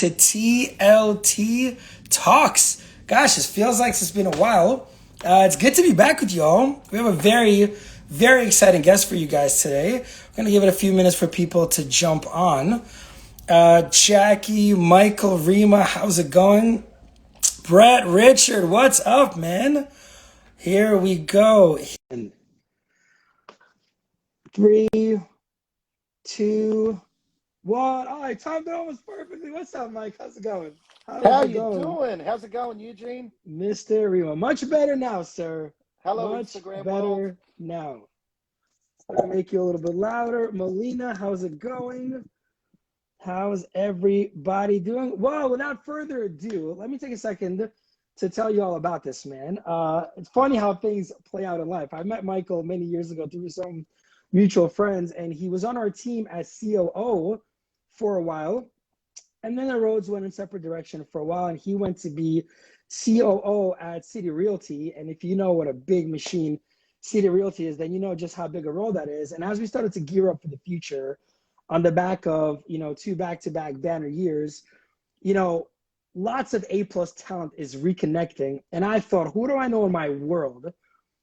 to TLT Talks. Gosh, it feels like it's been a while. It's good to be back with y'all. We have a very, very exciting guest for you guys today. We're going to give it a few minutes for people to jump on. Jackie, Michael, Rihma, how's it going? Brett, Richard, what's up, man? Here we go. 3, 2, 1. All right, timed it almost perfectly. What's up, Mike? How's it going? How you doing? How's it going, Eugene? Mr. Rihma. Much better now, sir. Hello, Much Instagram better world. now. I'm going to make you a little bit louder. Melina, how's it going? How's everybody doing? Well, without further ado, let me take a second to tell you all about this, man. It's funny how things play out in life. I met Michael many years ago through some mutual friends, and he was on our team as COO for a while. And then the roads went in separate direction for a while, and he went to be COO at City Realty. And if you know what a big machine City Realty is, then you know just how big a role that is. And as we started to gear up for the future, on the back of, 2 back-to-back banner years, lots of A-plus talent is reconnecting. And I thought, who do I know in my world?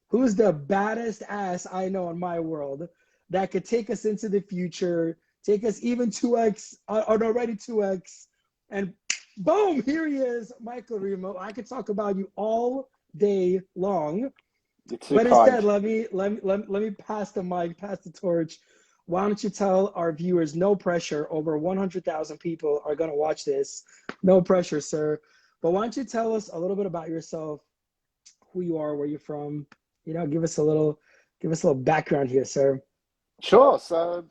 Who's the baddest ass I know in my world that could take us into the future, take us even 2x, or already 2x, and boom, here he is, Michael Rihma. I could talk about you all day long, but instead, let me pass the mic, pass the torch. Why don't you tell our viewers, no pressure, over 100,000 people are going to watch this. No pressure, sir. But why don't you tell us a little bit about yourself, who you are, where you're from, give us a little background here, sir. Sure. So,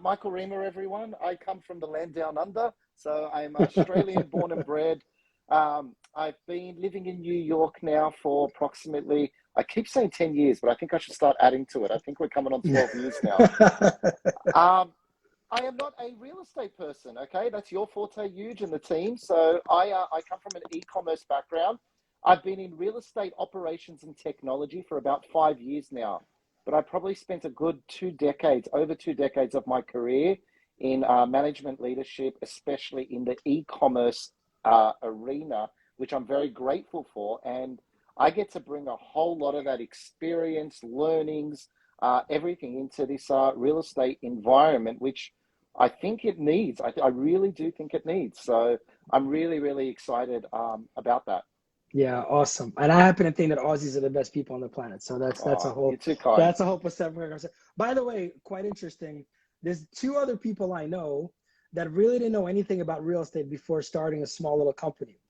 Michael Rihma, everyone. I come from the land down under. So I'm Australian born and bred. I've been living in New York now for approximately, I keep saying 10 years, but I think I should start adding to it. I think we're coming on 12 years now. I am not a real estate person, okay? That's your forte, Huge, and the team. So I come from an e-commerce background. I've been in real estate operations and technology for about 5 years now, but I probably spent a good over 2 decades of my career in management leadership, especially in the e-commerce arena, which I'm very grateful for. And I get to bring a whole lot of that experience, learnings, everything into this real estate environment, which I think it needs. I really do think it needs. So I'm really, really excited about that. Yeah, awesome. And I happen to think that Aussies are the best people on the planet. So that's a whole you're too kind. That's a whole separate. By the way, quite interesting. There's 2 other people I know that really didn't know anything about real estate before starting a small little company.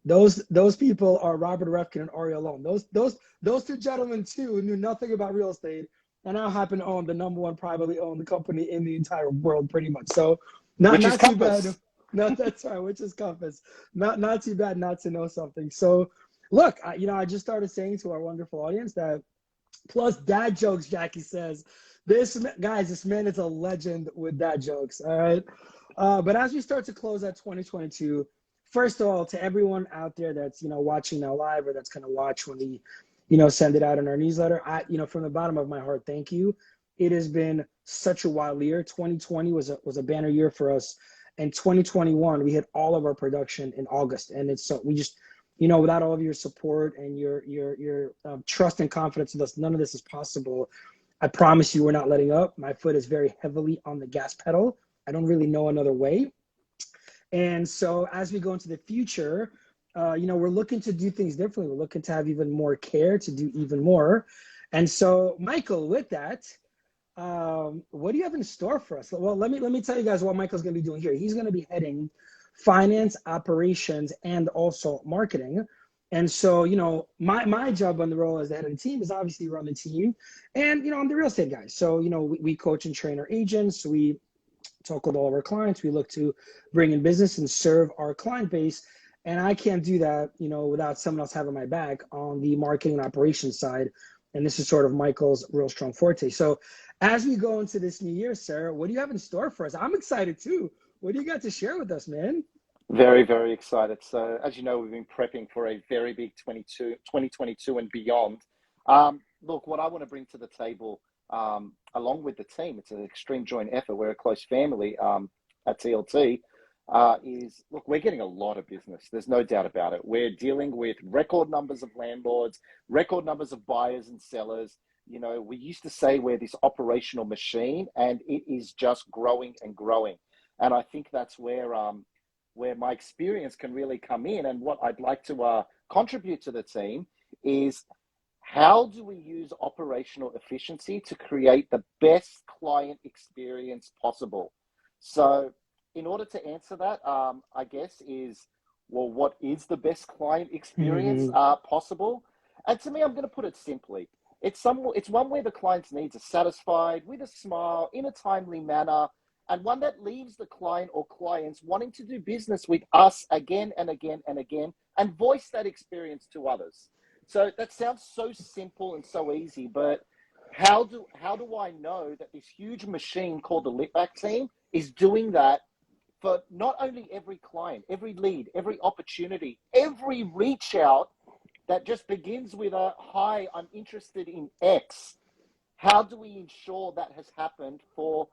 Those people are Robert Refkin and Ari Alone. Those 2 gentlemen too knew nothing about real estate and now happen to own the #1 privately owned company in the entire world, pretty much. So not too bad. No, that's right, which is Compass. Not too bad not to know something. So look, I just started saying to our wonderful audience that plus dad jokes, Jackie says, this man is a legend with dad jokes. All right. But as we start to close out 2022, first of all, to everyone out there that's, watching now live or that's going to watch when we, send it out in our newsletter, from the bottom of my heart, thank you. It has been such a wild year. 2020 was a banner year for us. And 2021, we hit all of our production in August. And it's so we just, without all of your support and your trust and confidence in us, none of this is possible. I promise you we're not letting up. My foot is very heavily on the gas pedal. I don't really know another way. And so as we go into the future, we're looking to do things differently. We're looking to have even more care, to do even more. And so, Michael, with that, what do you have in store for us? Well, let me tell you guys what Michael's going to be doing here. He's going to be heading finance, operations, and also marketing. And so, my job on the role as the head of the team is obviously run the team. And, I'm the real estate guy. So, we coach and train our agents. We talk with all of our clients. We look to bring in business and serve our client base. And I can't do that, without someone else having my back on the marketing and operations side. And this is sort of Michael's real strong forte. So as we go into this new year, Sarah, what do you have in store for us? I'm excited too. What do you got to share with us, man? Very, very excited. So as you know, we've been prepping for a very big 2022 and beyond. Look, what I want to bring to the table, along with the team, it's an extreme joint effort. We're a close family at TLT. is, look, we're getting a lot of business. There's no doubt about it. We're dealing with record numbers of landlords, record numbers of buyers and sellers. You know, we used to say we're this operational machine, and it is just growing and growing. And I think that's where my experience can really come in. And what I'd like to contribute to the team is, how do we use operational efficiency to create the best client experience possible? So in order to answer that, I guess is, well, what is the best client experience possible? And to me, I'm going to put it simply. It's one where the client's needs are satisfied with a smile, in a timely manner, and one that leaves the client or clients wanting to do business with us again and again and again, and voice that experience to others. So that sounds so simple and so easy, but how do I know that this huge machine called the Litvak Team is doing that for not only every client, every lead, every opportunity, every reach out that just begins with a, hi, I'm interested in X? How do we ensure that has happened for,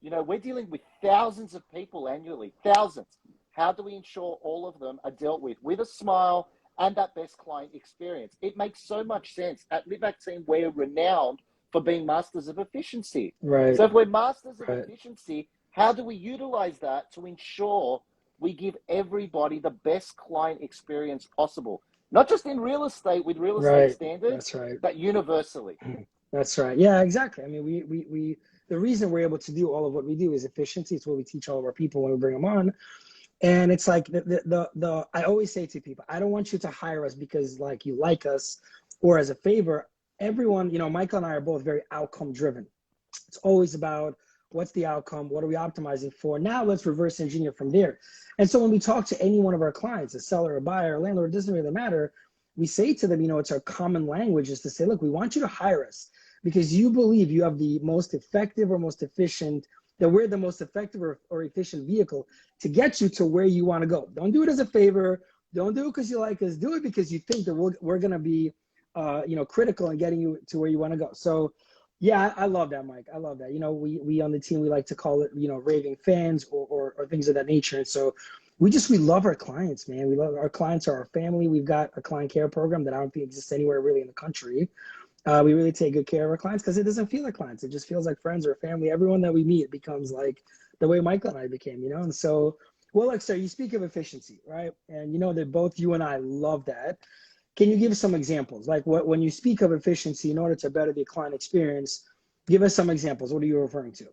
you know, we're dealing with thousands of people annually, thousands. How do we ensure all of them are dealt with a smile and that best client experience? It makes so much sense. At Litvak Team, we're renowned for being masters of efficiency. Right. So if we're masters of efficiency, how do we utilize that to ensure we give everybody the best client experience possible? Not just in real estate with real estate standards, but universally. That's right. Yeah, exactly. I mean, we the reason we're able to do all of what we do is efficiency. It's what we teach all of our people when we bring them on. And it's like I always say to people, I don't want you to hire us because like you like us or as a favor. Everyone, you know, Michael and I are both very outcome driven. It's always about, what's the outcome? What are we optimizing for? Now let's reverse engineer from there. And so when we talk to any one of our clients, a seller, a buyer, a landlord, it doesn't really matter. We say to them, you know, it's our common language is to say, look, we want you to hire us because you believe you have the most effective or most efficient, that we're the most effective or efficient vehicle to get you to where you want to go. Don't do it as a favor. Don't do it because you like us. Do it because you think that we're going to be, you know, critical in getting you to where you want to go. So yeah, I love that, Mike. I love that. You know, we on the team, we like to call it, you know, raving fans or things of that nature. And so we love our clients, man. We love our clients are our family. We've got a client care program that I don't think exists anywhere really in the country. We really take good care of our clients because it doesn't feel like clients. It just feels like friends or family. Everyone that we meet becomes like the way Michael and I became, you know? And so, well, look, sir, you speak of efficiency, right? And you know that both you and I love that. Can you give us some examples? Like when you speak of efficiency in order to better the client experience, give us some examples. What are you referring to?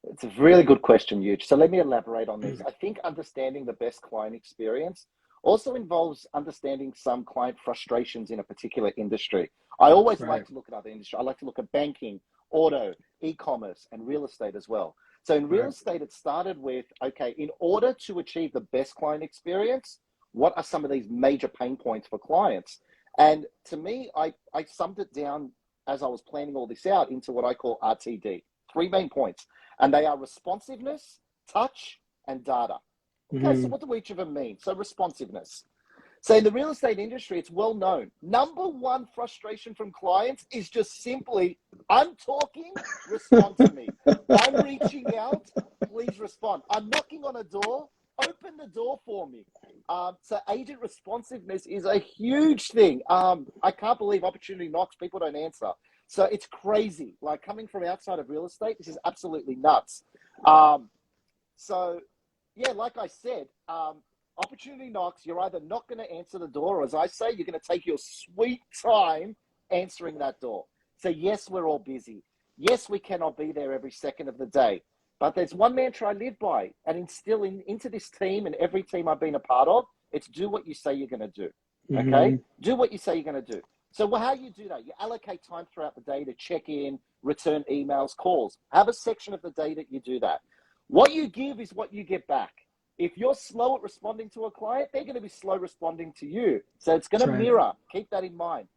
It's a really good question, Huge. So let me elaborate on this. I think understanding the best client experience also involves understanding some client frustrations in a particular industry. I always like to look at other industries. I like to look at banking, auto, e-commerce, and real estate as well. So in real estate, it started with, okay, in order to achieve the best client experience, what are some of these major pain points for clients? And to me, I summed it down as I was planning all this out into what I call RTD, 3 main points. And they are responsiveness, touch, and data. Okay, so what do each of them mean? So responsiveness. So in the real estate industry, it's well known. Number one frustration from clients is just simply, I'm talking, respond to me. I'm reaching out, please respond. I'm knocking on a door, open the door for me. So agent responsiveness is a huge thing. I can't believe opportunity knocks, people don't answer. So it's crazy. Like coming from outside of real estate, this is absolutely nuts. So yeah, like I said, opportunity knocks, you're either not going to answer the door, or as I say, you're going to take your sweet time answering that door. So yes, we're all busy. Yes, we cannot be there every second of the day. But there's one mantra I live by and instill into this team and every team I've been a part of. It's do what you say you're going to do. Okay? Do what you say you're going to do. So how you do that, you allocate time throughout the day to check in, return emails, calls. Have a section of the day that you do that. What you give is what you get back. If you're slow at responding to a client, they're going to be slow responding to you. So it's going to mirror. Keep that in mind.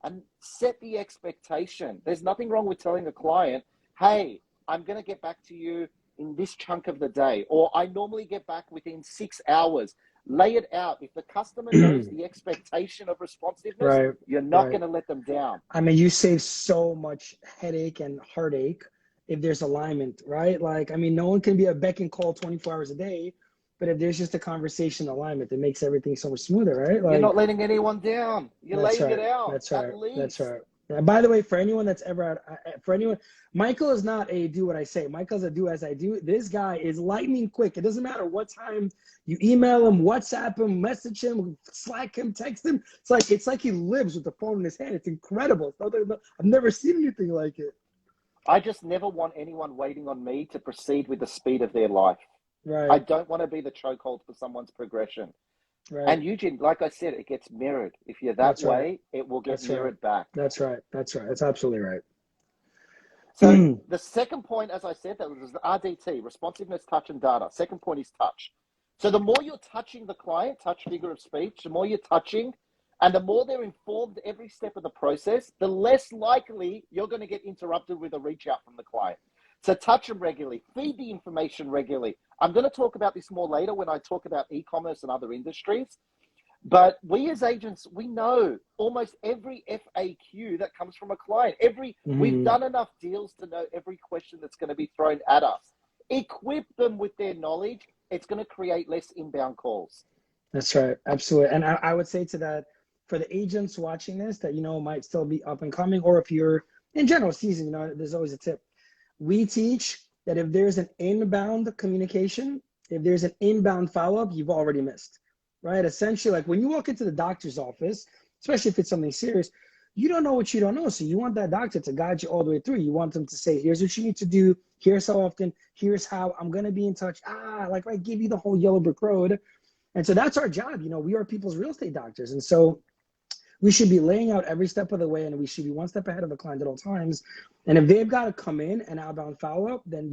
And set the expectation. There's nothing wrong with telling a client, hey, I'm going to get back to you in this chunk of the day, or I normally get back within 6 hours. Lay it out. If the customer knows the expectation of responsiveness, you're not going to let them down. I mean, you save so much headache and heartache if there's alignment, right? Like, I mean, no one can be a beck and call 24 hours a day, but if there's just a conversation alignment, it makes everything so much smoother, right? You're Like, not letting anyone down. You're that's laying it right. out, That's at right. That's least. right. And by the way, for anyone that's ever, for anyone, Michael is not a do what I say. Michael's a do as I do. This guy is lightning quick. It doesn't matter what time you email him, WhatsApp him, message him, Slack him, text him. It's like he lives with the phone in his hand. It's incredible. I've never seen anything like it. I just never want anyone waiting on me to proceed with the speed of their life. Right. I don't want to be the chokehold for someone's progression. Right. And Eugene, like I said, it gets mirrored. If you're that way, it will get mirrored back. That's right. That's right. That's absolutely right. So the second point, as I said, that was the RDT, responsiveness, touch, and data. Second point is touch. So the more you're touching the client, touch, figure of speech, the more you're touching, and the more they're informed every step of the process, the less likely you're going to get interrupted with a reach out from the client. So touch them regularly, feed the information regularly. I'm going to talk about this more later when I talk about e-commerce and other industries. But we as agents, we know almost every FAQ that comes from a client. We've done enough deals to know every question that's going to be thrown at us. Equip them with their knowledge. It's going to create less inbound calls. That's right. Absolutely. And I would say to that, for the agents watching this that, might still be up and coming, or if you're in general season, there's always a tip. We teach that if there's an inbound communication, if there's an inbound follow-up, you've already missed, right? Essentially, like when you walk into the doctor's office, especially if it's something serious, you don't know what you don't know. So you want that doctor to guide you all the way through. You want them to say, here's what you need to do. Here's how often. Here's how I'm going to be in touch. Like I give you the whole yellow brick road. And so that's our job. We are people's real estate doctors. And so we should be laying out every step of the way, and we should be one step ahead of the client at all times. And if they've got to come in and outbound follow-up, then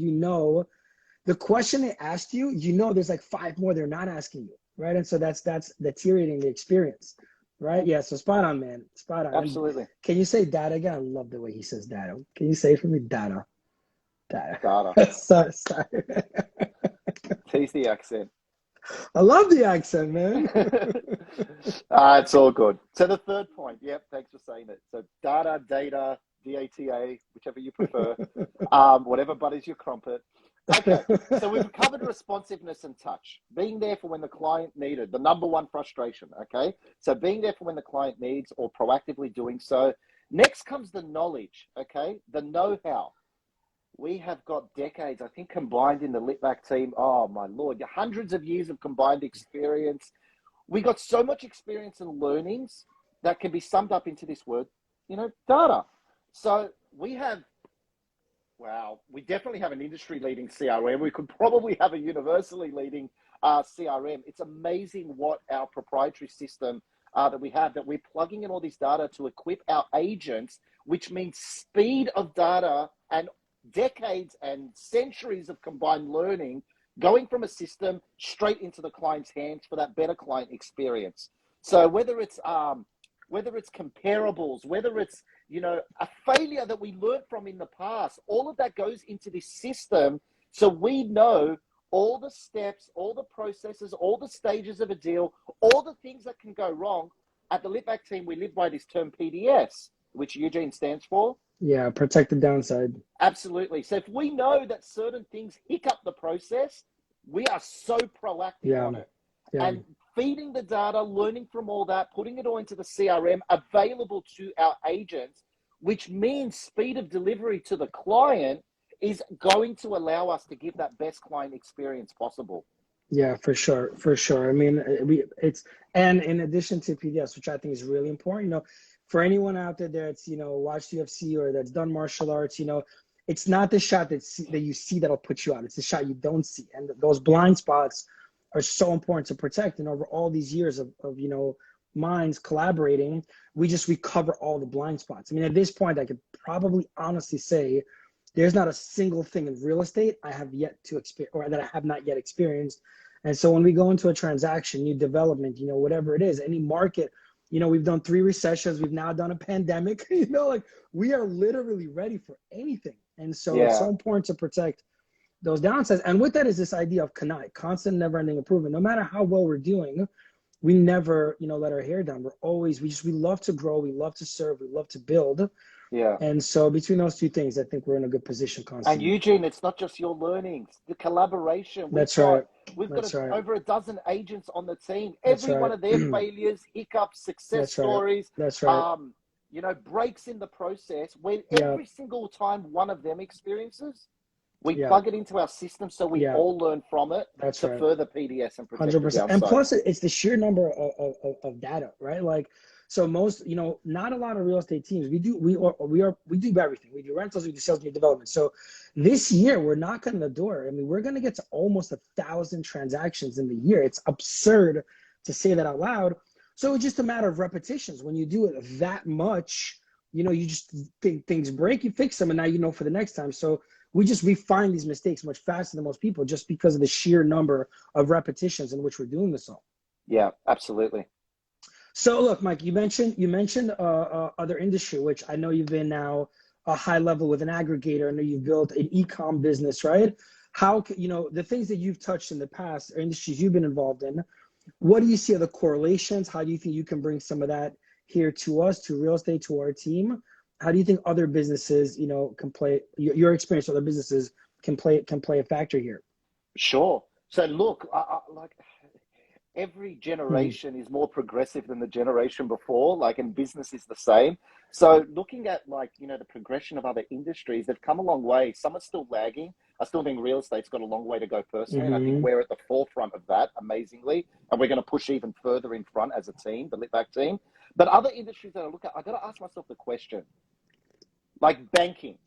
the question they asked you, there's like 5 more they're not asking you, right? And so that's deteriorating the experience, right? Yeah, so spot on, man. Spot on. Absolutely. And can you say data again? I love the way he says data. Can you say it for me? Data. Sorry. Tease the accent. I love the accent, man. It's all good. So the third point, yep, thanks for saying it. So data, DATA, whichever you prefer, whatever butters your crumpet. Okay, so we've covered responsiveness and touch, being there for when the client needed, the number one frustration, okay? So being there for when the client needs or proactively doing so. Next comes the knowledge, okay? The know-how. We have got decades, I think, combined in the Litvak team. Oh, my Lord, hundreds of years of combined experience. We got so much experience and learnings that can be summed up into this word, data. So we definitely have an industry-leading CRM. We could probably have a universally leading CRM. It's amazing what our proprietary system that we have, that we're plugging in all this data to equip our agents, which means speed of data and decades and centuries of combined learning going from a system straight into the client's hands for that better client experience. So whether it's comparables, whether it's a failure that we learned from in the past, all of that goes into this system, so we know all the steps, all the processes, all the stages of a deal, all the things that can go wrong. At the Litvak team, we live by this term PDS, which Eugene stands for. Yeah, protect the downside. Absolutely. So if we know that certain things hiccup the process, we are so proactive on it. Yeah. And feeding the data, learning from all that, putting it all into the CRM, available to our agents, which means speed of delivery to the client is going to allow us to give that best client experience possible. Yeah, for sure. For sure. I mean, and in addition to PDS, which I think is really important, for anyone out there that's, watched UFC or that's done martial arts, it's not the shot that you see that'll put you out. It's the shot you don't see. And those blind spots are so important to protect. And over all these years of minds collaborating, we cover all the blind spots. I mean, at this point, I could probably honestly say there's not a single thing in real estate I have yet to experience, or that I have not yet experienced. And so when we go into a transaction, new development, whatever it is, any market, we've done 3 recessions. We've now done a pandemic, we are literally ready for anything. And so It's so important to protect those downsides. And with that is this idea of constant, never-ending improvement. No matter how well we're doing, we never, let our hair down. We love to grow. We love to serve. We love to build. Yeah. And so between those two things, I think we're in a good position And constantly. Eugene, it's not just your learnings, the collaboration. That's right. We've got That's right. over a dozen agents on the team. That's Every one right. of their failures, hiccups, success That's right. stories, That's right. breaks in the process. When Yeah. every single time one of them experiences, we Yeah. plug it into our system so we Yeah. all learn from it That's to right. further PDS and protect the 100%. And downside. plus, it's the sheer number of data, right? Like, so most, not a lot of real estate teams. We do everything. We do rentals, we do sales, we do development. So this year, we're knocking on the door. I mean, we're going to get to almost 1,000 transactions in the year. It's absurd to say that out loud. So it's just a matter of repetitions. When you do it that much, you just think things break, you fix them, and now you know for the next time. So we find these mistakes much faster than most people just because of the sheer number of repetitions in which we're doing this all. Yeah, absolutely. So look, Mike, you mentioned other industry, which I know you've been now a high level with an aggregator. I know you've built an e-com business, right? How the things that you've touched in the past or industries you've been involved in, what do you see are the correlations? How do you think you can bring some of that here to us, to real estate, to our team? How do you think other businesses, can play your experience? Other businesses can play a factor here. Sure. So look, like every generation is more progressive than the generation before, and business is the same. So looking at the progression of other industries, they've come a long way. Some are still lagging. I still think real estate's got a long way to go personally. And I think we're at the forefront of that amazingly. And we're going to push even further in front as a team, the Litvak team. But other industries that I look at, I got to ask myself the question, like banking.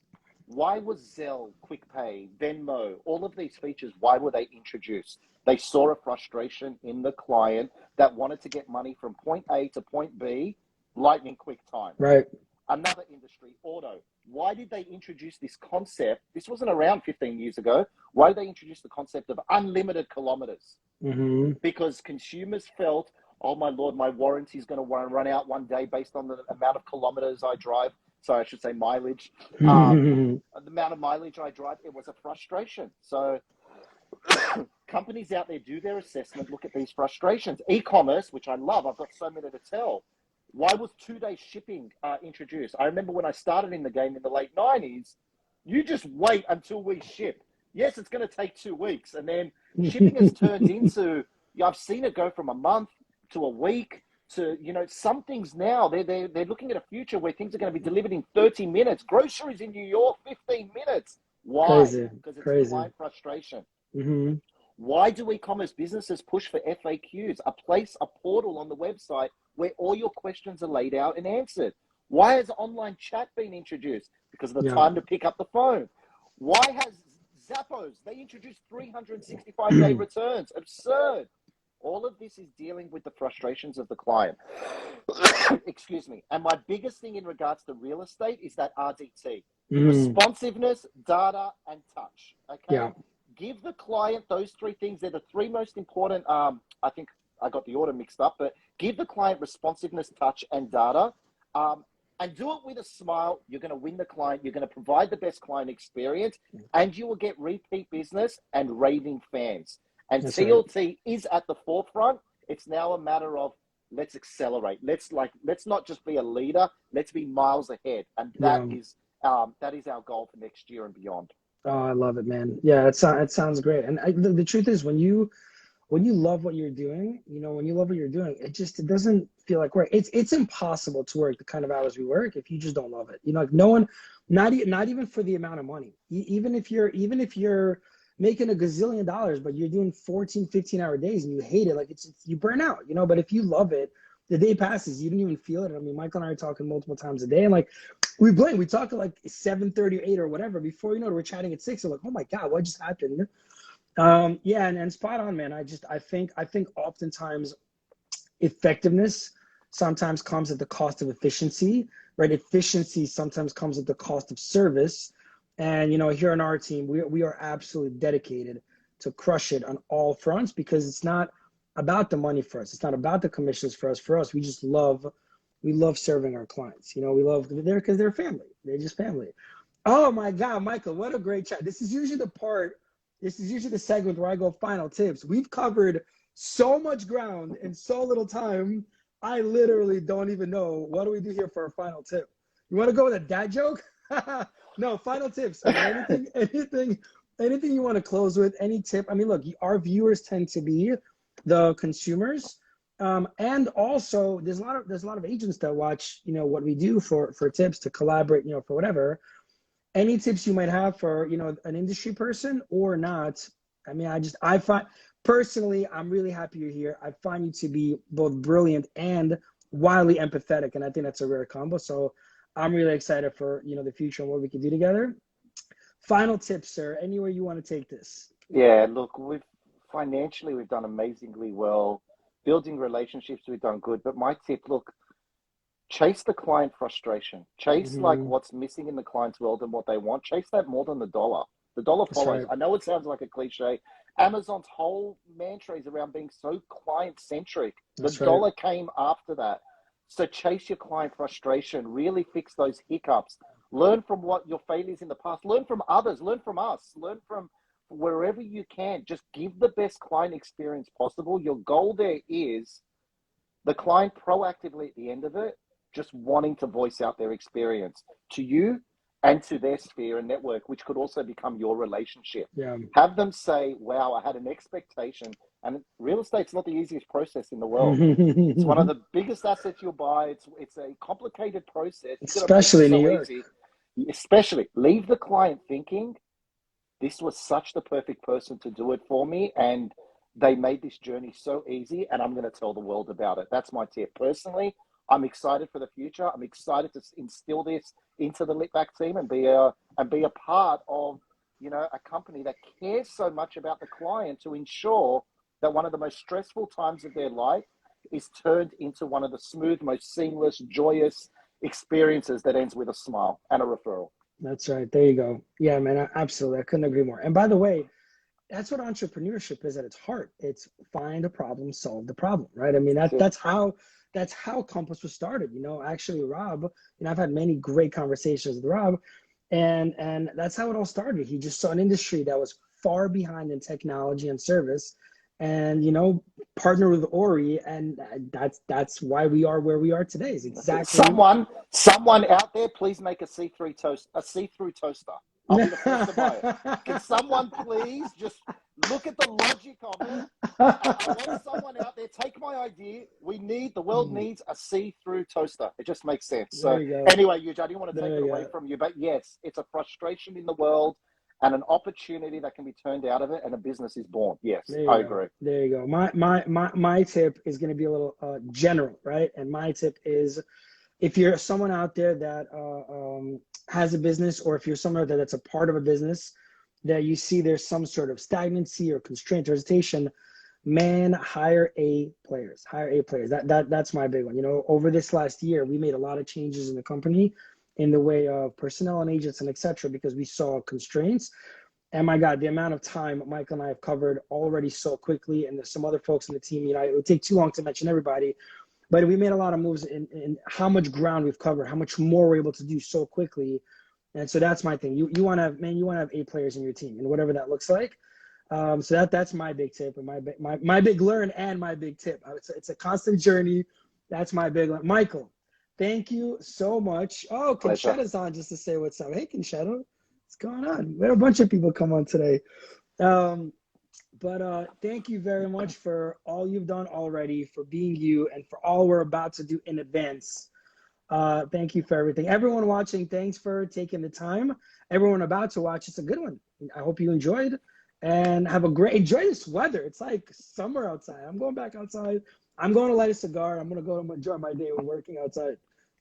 Why was Zelle, QuickPay, Venmo, all of these features, why were they introduced? They saw a frustration in the client that wanted to get money from point A to point B, lightning quick time. Right. Another industry, auto. Why did they introduce this concept? This wasn't around 15 years ago. Why did they introduce the concept of unlimited kilometers? Because consumers felt, oh my Lord, my warranty is going to run out one day based on the amount of kilometers I drive. Sorry, I should say mileage. The amount of mileage I drive, it was a frustration. So companies out there do their assessment, look at these frustrations. E-commerce, which I love, I've got so many to tell. Why was 2-day shipping introduced? I remember when I started in the game in the late 90s, you just wait until we ship. Yes, it's going to take 2 weeks. And then shipping has turned into, I've seen it go from a month to a week to, some things now, they're looking at a future where things are going to be delivered in 30 minutes. Groceries in New York, 15 minutes. Why? Crazy. Because it's Crazy. client frustration. Why do e-commerce businesses push for FAQs, a portal on the website where all your questions are laid out and answered? Why has online chat been introduced? Because of the time to pick up the phone. Why has Zappos, they introduced 365-day returns? Absurd. All of this is dealing with the frustrations of the client. Excuse me. And my biggest thing in regards to real estate is that RDT. Responsiveness, data, and touch. Okay? Yeah. Give the client those 3 things. They're the 3 most important. I think I got the order mixed up, but give the client responsiveness, touch, and data. And do it with a smile. You're going to win the client. You're going to provide the best client experience, and you will get repeat business and raving fans. And That's TLT is at the forefront. It's now a matter of let's accelerate. Let's not just be a leader. Let's be miles ahead. And that is our goal for next year and beyond. Oh, I love it, man. Yeah, it sounds great. And the truth is, when you love what you're doing, it doesn't feel like work. It's impossible to work the kind of hours we work if you just don't love it. Like no one, not even for the amount of money. Even if you're making $1 gazillion, but you're doing 14, 15-hour days and you hate it, like you burn out, but if you love it, the day passes, you don't even feel it. I mean, Michael and I are talking multiple times a day, and we talk at 7:30 or 8 or whatever. Before you know it, we're chatting at 6. We're like, oh my God, what just happened? Yeah, and spot on, man. I think oftentimes effectiveness sometimes comes at the cost of efficiency, right? Efficiency sometimes comes at the cost of service. And, here on our team, we are absolutely dedicated to crush it on all fronts, because it's not about the money for us. It's not about the commissions for us. For us, we love serving our clients. Because they're family. They're just family. Oh my God, Michael, what a great chat. This is usually the segment where I go final tips. We've covered so much ground in so little time. I literally don't even know, what do we do here for our final tip? You want to go with a dad joke? No, final tips. I mean, anything you want to close with, any tip. I mean, look, our viewers tend to be the consumers. And also there's a lot of agents that watch, what we do for tips to collaborate, for whatever. Any tips you might have for, an industry person or not. I mean, I find personally, I'm really happy you're here. I find you to be both brilliant and wildly empathetic. And I think that's a rare combo. So I'm really excited for, the future and what we can do together. Final tips, sir, anywhere you want to take this. Yeah, look, financially, we've done amazingly well. Building relationships, we've done good. But my tip, look, chase the client frustration. Chase like what's missing in the client's world and what they want. Chase that more than the dollar. The dollar follows. Right. I know it sounds like a cliche. Amazon's whole mantra is around being so client-centric. The dollar came after that. So chase your client frustration. Really fix those hiccups. Learn from what your failures in the past. Learn from others. Learn from us. Learn from wherever you can. Just give the best client experience possible. Your goal there is the client proactively at the end of it, just wanting to voice out their experience to you and to their sphere and network, which could also become your relationship. Yeah. Have them say, wow, I had an expectation. And real estate's not the easiest process in the world. It's one of the biggest assets you'll buy. It's a complicated process. Especially in New York. Especially, leave the client thinking, this was such the perfect person to do it for me. And they made this journey so easy. And I'm going to tell the world about it. That's my tip. Personally, I'm excited for the future. I'm excited to instill this into the Litvak team and be a part of, a company that cares so much about the client to ensure that one of the most stressful times of their life is turned into one of the smooth, most seamless, joyous experiences that ends with a smile and a referral. That's right. There you go. Yeah, man, absolutely. I couldn't agree more. And by the way, that's what entrepreneurship is at its heart. It's find a problem, solve the problem, right? I mean, that's how Compass was started. Actually, Rob, I've had many great conversations with Rob, and that's how it all started. He just saw an industry that was far behind in technology and service, and partner with Ori, and that's why we are where we are today. Is exactly someone out there, please make a see-through toaster. I'll be the first to buy it. Can someone please just look at the logic of it? I want someone out there, take my idea. The world needs a see-through toaster. It just makes sense. So anyway, Yuj, I didn't want to take it away from you, but yes, it's a frustration in the world and an opportunity that can be turned out of it, and a business is born. Yes, I agree. There you go. My tip is going to be a little general, right? And my tip is, if you're someone out there that has a business, or if you're someone out there that's a part of a business that you see there's some sort of stagnancy or constraint or hesitation, man, hire A players. That's my big one. Over this last year, we made a lot of changes in the company in the way of personnel and agents and etc., because we saw constraints. And my God, the amount of time Michael and I have covered already so quickly, and there's some other folks in the team, it would take too long to mention everybody, but we made a lot of moves in how much ground we've covered, how much more we're able to do so quickly. And so that's my thing. You want to have 8 players in your team, and whatever that looks like. So that's my big tip, and my big learn and my big tip. It's a constant journey. That's my big learn. Michael, thank you so much. Oh, Conchetta's on just to say what's up. Hey, Conchetta, what's going on? We had a bunch of people come on today. But thank you very much for all you've done already, for being you, and for all we're about to do in advance. Thank you for everything. Everyone watching, thanks for taking the time. Everyone about to watch, it's a good one. I hope you enjoyed, and enjoy this weather. It's like summer outside. I'm going back outside. I'm going to light a cigar. I'm going to go enjoy my day with working outside.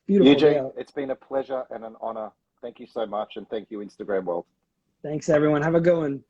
Beautiful day out. It's been a pleasure and an honor. Thank you so much, and thank you, Instagram world. Thanks, everyone. Have a good one.